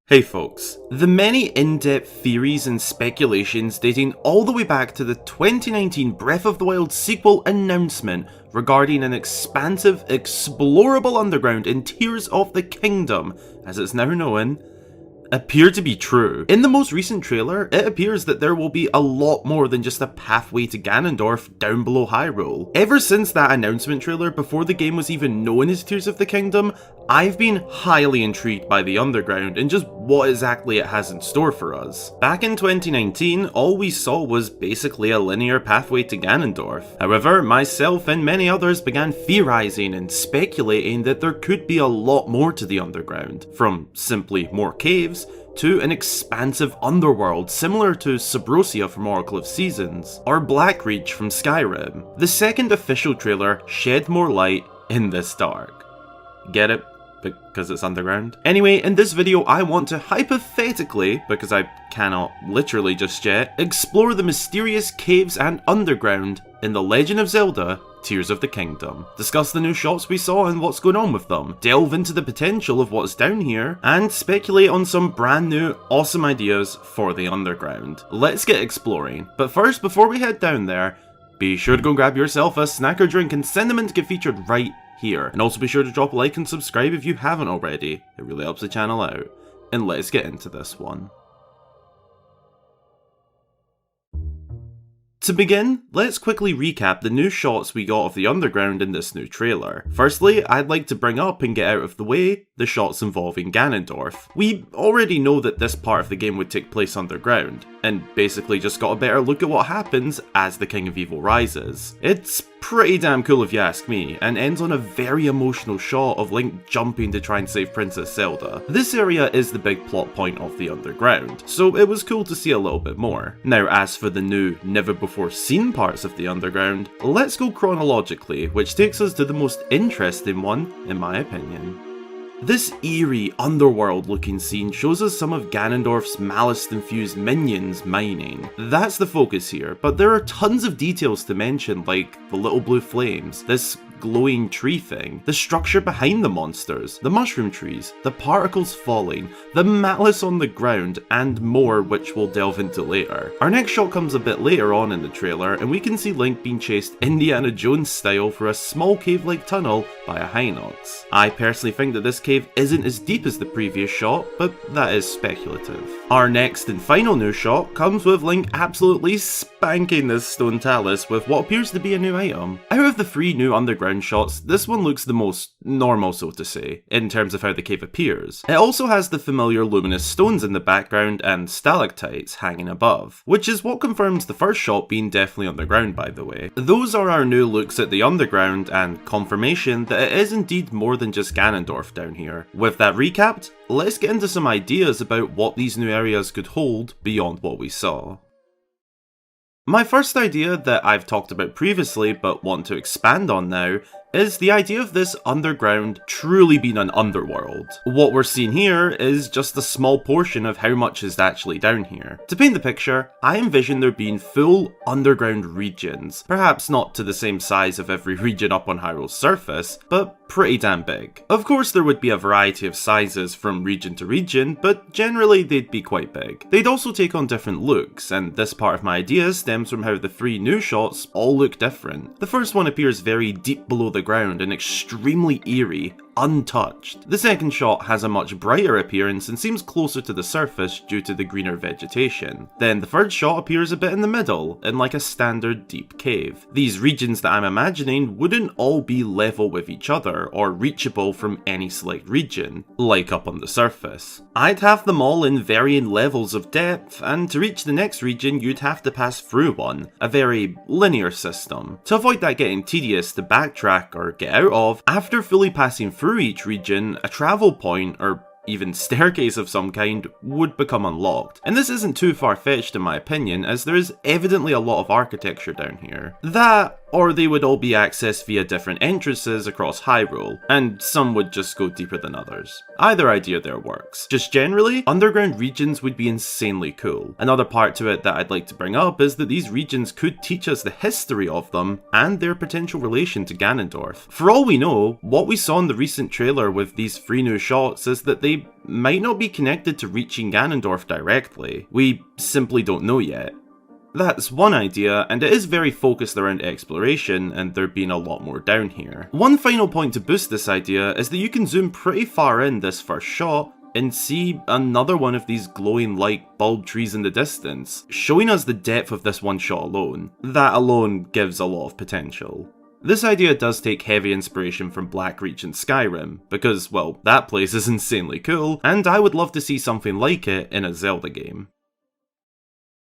Hey folks, the many in-depth theories and speculations dating all the way back to the 2019 Breath of the Wild sequel announcement regarding an expansive, explorable underground in Tears of the Kingdom, as it's now known, appear to be true. In the most recent trailer, it appears that there will be a lot more than just a pathway to Ganondorf down below Hyrule. Ever since that announcement trailer, before the game was even known as Tears of the Kingdom, I've been highly intrigued by the underground and just what exactly it has in store for us. Back in 2019, all we saw was basically a linear pathway to Ganondorf. However, myself and many others began theorizing and speculating that there could be a lot more to the underground, from simply more caves to an expansive underworld similar to Subrosia from Oracle of Seasons, or Blackreach from Skyrim. The second official trailer shed more light in this dark. Get it? Because it's underground. Anyway, in this video I want to hypothetically, because I cannot literally just yet, explore the mysterious caves and underground in The Legend of Zelda Tears of the Kingdom, discuss the new shots we saw and what's going on with them, delve into the potential of what's down here, and speculate on some brand new awesome ideas for the underground. Let's get exploring, but first, before we head down there, be sure to go grab yourself a snack or drink and send them in to get featured right here. And also be sure to drop a like and subscribe if you haven't already, it really helps the channel out. And let's get into this one. To begin, let's quickly recap the new shots we got of the underground in this new trailer. Firstly, I'd like to bring up and get out of the way the shots involving Ganondorf. We already know that this part of the game would take place underground, and basically just got a better look at what happens as the King of Evil rises. It's pretty damn cool if you ask me, and ends on a very emotional shot of Link jumping to try and save Princess Zelda. This area is the big plot point of the underground, so it was cool to see a little bit more. Now, as for the new, never before seen parts of the underground, let's go chronologically, which takes us to the most interesting one, in my opinion. This eerie, underworld looking scene shows us some of Ganondorf's malice-infused minions mining. That's the focus here, but there are tons of details to mention, like the little blue flames, this glowing tree thing, the structure behind the monsters, the mushroom trees, the particles falling, the malice on the ground, and more, which we'll delve into later. Our next shot comes a bit later on in the trailer, and we can see Link being chased Indiana Jones style for a small cave-like tunnel by a Hinox. I personally think that this cave isn't as deep as the previous shot, but that is speculative. Our next and final new shot comes with Link absolutely spanking this stone talus with what appears to be a new item. Out of the three new underground shots, this one looks the most normal, so to say, in terms of how the cave appears. It also has the familiar luminous stones in the background and stalactites hanging above, which is what confirms the first shot being definitely underground, by the way. Those are our new looks at the underground and confirmation that it is indeed more than just Ganondorf down here. With that recapped, let's get into some ideas about what these new areas could hold beyond what we saw. My first idea that I've talked about previously but want to expand on now is the idea of this underground truly being an underworld. What we're seeing here is just a small portion of how much is actually down here. To paint the picture, I envision there being full underground regions, perhaps not to the same size of every region up on Hyrule's surface, but pretty damn big. Of course there would be a variety of sizes from region to region, but generally they'd be quite big. They'd also take on different looks, and this part of my idea stems from how the three new shots all look different. The first one appears very deep below the ground and extremely eerie, untouched. The second shot has a much brighter appearance and seems closer to the surface due to the greener vegetation. Then the third shot appears a bit in the middle, in like a standard deep cave. These regions that I'm imagining wouldn't all be level with each other or reachable from any select region, like up on the surface. I'd have them all in varying levels of depth, and to reach the next region you'd have to pass through one, a very linear system. To avoid that getting tedious to backtrack or get out of, after fully passing through each region, a travel point, or even staircase of some kind, would become unlocked. And this isn't too far-fetched in my opinion, as there is evidently a lot of architecture down here. That, or they would all be accessed via different entrances across Hyrule, and some would just go deeper than others. Either idea there works. Just generally, underground regions would be insanely cool. Another part to it that I'd like to bring up is that these regions could teach us the history of them and their potential relation to Ganondorf. For all we know, what we saw in the recent trailer with these 3 new shots is that they might not be connected to reaching Ganondorf directly. We simply don't know yet. That's one idea, and it is very focused around exploration, and there being a lot more down here. One final point to boost this idea is that you can zoom pretty far in this first shot and see another one of these glowing light bulb trees in the distance, showing us the depth of this one shot alone. That alone gives a lot of potential. This idea does take heavy inspiration from Blackreach and Skyrim, because, well, that place is insanely cool, and I would love to see something like it in a Zelda game.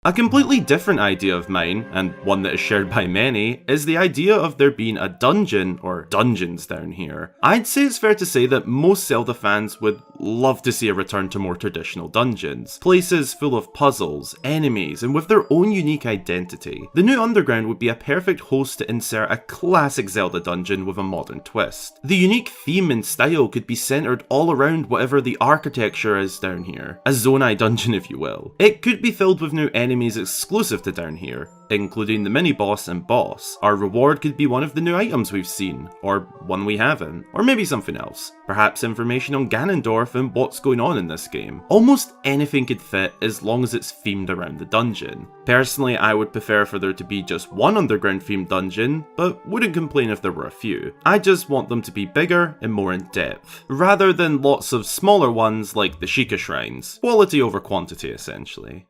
A completely different idea of mine, and one that is shared by many, is the idea of there being a dungeon, or dungeons down here. I'd say it's fair to say that most Zelda fans would love to see a return to more traditional dungeons. Places full of puzzles, enemies, and with their own unique identity. The new underground would be a perfect host to insert a classic Zelda dungeon with a modern twist. The unique theme and style could be centered all around whatever the architecture is down here. A Zonai dungeon, if you will. It could be filled with new enemies exclusive to down here, including the mini-boss and boss. Our reward could be one of the new items we've seen, or one we haven't, or maybe something else. Perhaps information on Ganondorf and what's going on in this game. Almost anything could fit as long as it's themed around the dungeon. Personally, I would prefer for there to be just one underground themed dungeon, but wouldn't complain if there were a few. I just want them to be bigger and more in depth, rather than lots of smaller ones like the Sheikah shrines. Quality over quantity, essentially.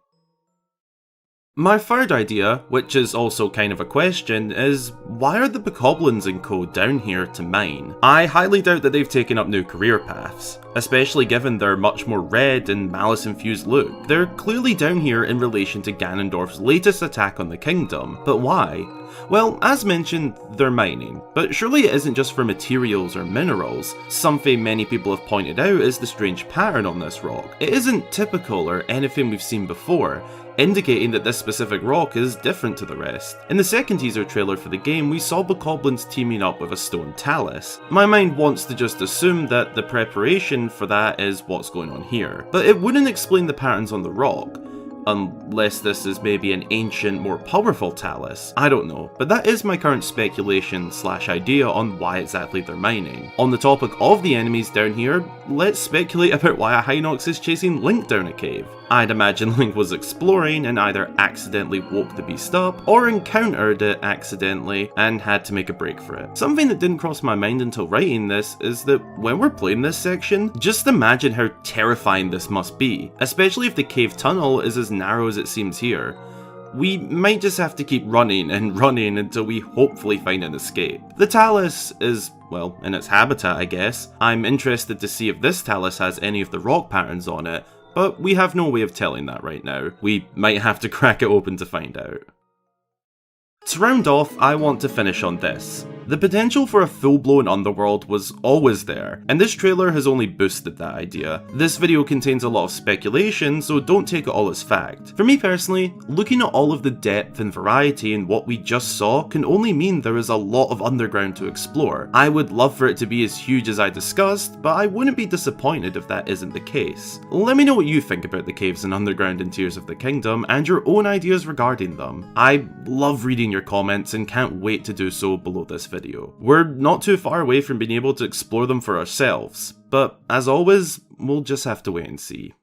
My third idea, which is also kind of a question, is why are the bokoblins in Code down here to mine? I highly doubt that they've taken up new career paths, especially given their much more red and malice-infused look. They're clearly down here in relation to Ganondorf's latest attack on the kingdom, but why? Well, as mentioned, they're mining, but surely it isn't just for materials or minerals. Something many people have pointed out is the strange pattern on this rock. It isn't typical or anything we've seen before, indicating that this specific rock is different to the rest. In the second teaser trailer for the game, we saw bokoblins teaming up with a stone talus. My mind wants to just assume that the preparation for that is what's going on here, but it wouldn't explain the patterns on the rock. Unless this is maybe an ancient, more powerful talus. I don't know, but that is my current speculation / idea on why exactly they're mining. On the topic of the enemies down here, let's speculate about why a Hinox is chasing Link down a cave. I'd imagine Link was exploring and either accidentally woke the beast up, or encountered it accidentally and had to make a break for it. Something that didn't cross my mind until writing this is that when we're playing this section, just imagine how terrifying this must be, especially if the cave tunnel is as narrow as it seems here. We might just have to keep running and running until we hopefully find an escape. The talus is, well, in its habitat, I guess. I'm interested to see if this talus has any of the rock patterns on it, but we have no way of telling that right now. We might have to crack it open to find out. To round off, I want to finish on this. The potential for a full-blown underworld was always there, and this trailer has only boosted that idea. This video contains a lot of speculation, so don't take it all as fact. For me personally, looking at all of the depth and variety in what we just saw can only mean there is a lot of underground to explore. I would love for it to be as huge as I discussed, but I wouldn't be disappointed if that isn't the case. Let me know what you think about the caves and underground in Tears of the Kingdom, and your own ideas regarding them. I love reading your comments and can't wait to do so below this video. We're not too far away from being able to explore them for ourselves, but as always, we'll just have to wait and see.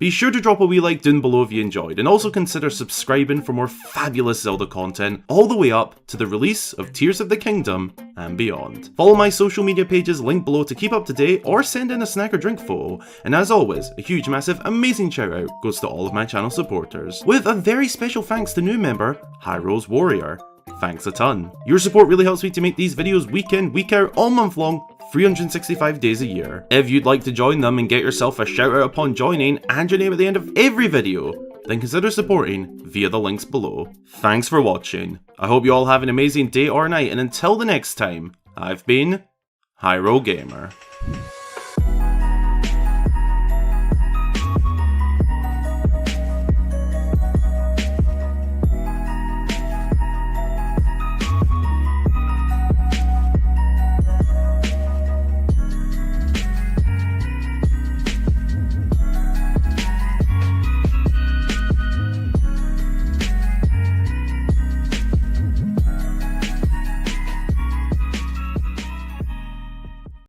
Be sure to drop a wee like down below if you enjoyed, and also consider subscribing for more fabulous Zelda content all the way up to the release of Tears of the Kingdom and beyond. Follow my social media pages linked below to keep up to date, or send in a snack or drink photo, and as always, a huge massive amazing shout out goes to all of my channel supporters, with a very special thanks to new member, Hyrule's Warrior. Thanks a ton. Your support really helps me to make these videos week in, week out, all month long, 365 days a year. If you'd like to join them and get yourself a shout out upon joining and your name at the end of every video, then consider supporting via the links below. Thanks for watching. I hope you all have an amazing day or night, and until the next time, I've been Hyrule Gamer.